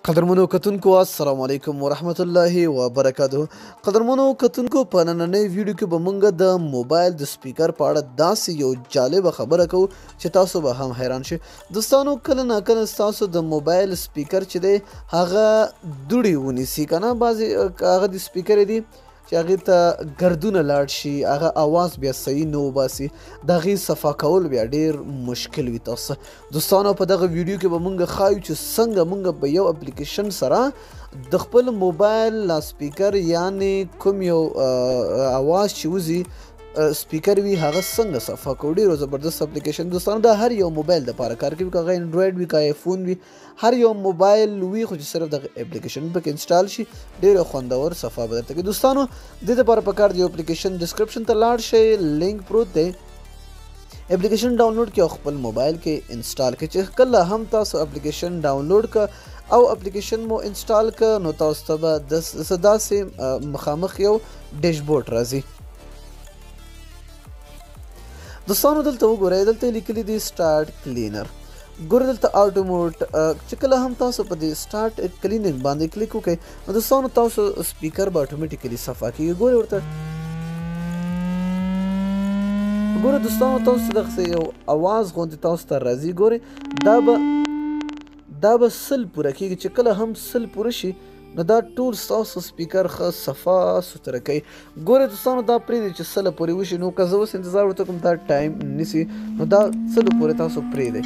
قدرمنو کتونکو السلام علیکم ورحمت الله وبرکاته. قدرمنو کتونکو په نننۍ ویډیو کې به مونږ د موبایل د سپیکر په اړه داسې یو جالبه خبره کوو چې تاسو به هم حیران شئ. دوستانو کله ناکله ستاسو د موبایل سپیکر چې دی هغه دوړې ونیسي که نه، بعضې هغه د سپیکر دي چې هغې ته ګردونه لاړ شي، هغه اواز بیا صحیح نه وباسي، د هغې صفا کول بیا ډېر مشکل وي. تاسو دوستانو په دغه ویډیو کې به مونږ ښایو چې څنګه مونږ په یو اپلیکیشن سره د خپل موبایل لاسپیکر یعنې کوم یو اواز چې وځي سپیکر وي هغه څنګه صفا کوو. ډېر زبردست اپلیکیشن دوستانو، دا هر یو موبایل دپاره کار کوي، که هغه انډرایډ وي که آیفون وي، هر یو موبایل وي خو چې صرف دغه اپلیکیشن پکې انسټال شي ډېر خوندور صفا به درته کوي. دوستانو دې دپاره پکار د یو اپلیکیشن ډسکرپشن ته لاړ شئ، لینک پروت دی، اپلیکیشن ډاونلوډ کړئ او خپل موبایل کې انسټال کړئ. چې کله هم تاسو اپلیکیشن ډاونلوډ کړه او اپلیکیشن مو انسټال کړه نو تاسو ته به داسې مخامخ یو ډیشبورډ راځي. دوستانو دلته وګورئ، دلته لیکلي دي سټارټ کلینر. ګورئ دلته آټو موډ، چې کله هم تاسو په دې سټارټ کلینر باندې کلیک وکړئ نو دوستانو تاسو سپیکر به اتومیټیکلي صفا کېږي. ګورئ ورته ګوره دوستانو تاسو ته دغسې یو اواز غوندې تاسو ته راځي. ګورئ دا به 100 پوره کېږي، چې کله هم 100 پوره شي نو دا ټول ستاسو سپیکر ښه صفا سوتره کوي. ګورئ دوستانو دا پرېږدئ چې 100 پورې وشي، نو که زه اوس انتظار ورته کوم دا ټایم نیسي نو دا 100 پورې تاسو پرېږدئ.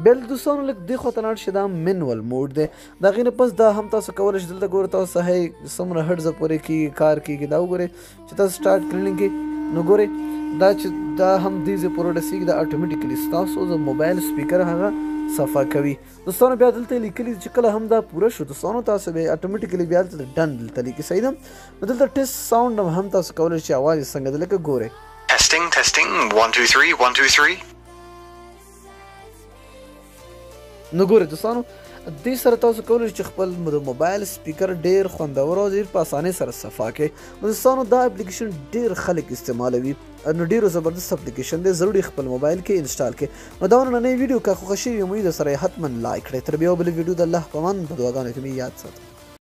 بیا دوستانو لږ دې خوا ته لاړ شئ، دا منول موډ دی، د هغې نه پس دا هم تاسو کولی شئ. دلته ګورئ تاسو هی څومره هډزه پورې کېږي کار کېږي. دا وګورئ چې تاسو سټارټ کلینګ کې نو ګورئ دا چې دا هم دې ځای پورې رسېږي، دا اټومیټیکلي ستاسو د موبایل سپیکر هغه صفا کوي. دوستانو بیا دلته لیکلي چې کله هم دا پوره شو دوستانو تاسو به اټومیټیکلي بیا دلته ډن دلته لیکي، صحیح ده. نو دلته ټیسټ ساوند هم تاسو کولی شئ اواز یې څنګه ده لکه ګورئ Testing 1 2 3 1 2 3. نو ګورئ دوستانو دې سره تاسو کولی شئ چې خپل د موبایل سپیکر ډېر خوندور او ډېر په اسانۍ سره صفا کړئ. نو دوستانو دا اپلیکیشن ډېر خلک استعمالوي، نو ډېر زبردست اپلیکیشن دی، ضروري خپل موبایل کې انسټال کړئ. نو دا نننۍ ویډیو که خوښه شوې وي نو حتما لایک کړئ. تر بیا بلې ویډیو د الله په امان په دعاګانو کې مې یاد ساتئ.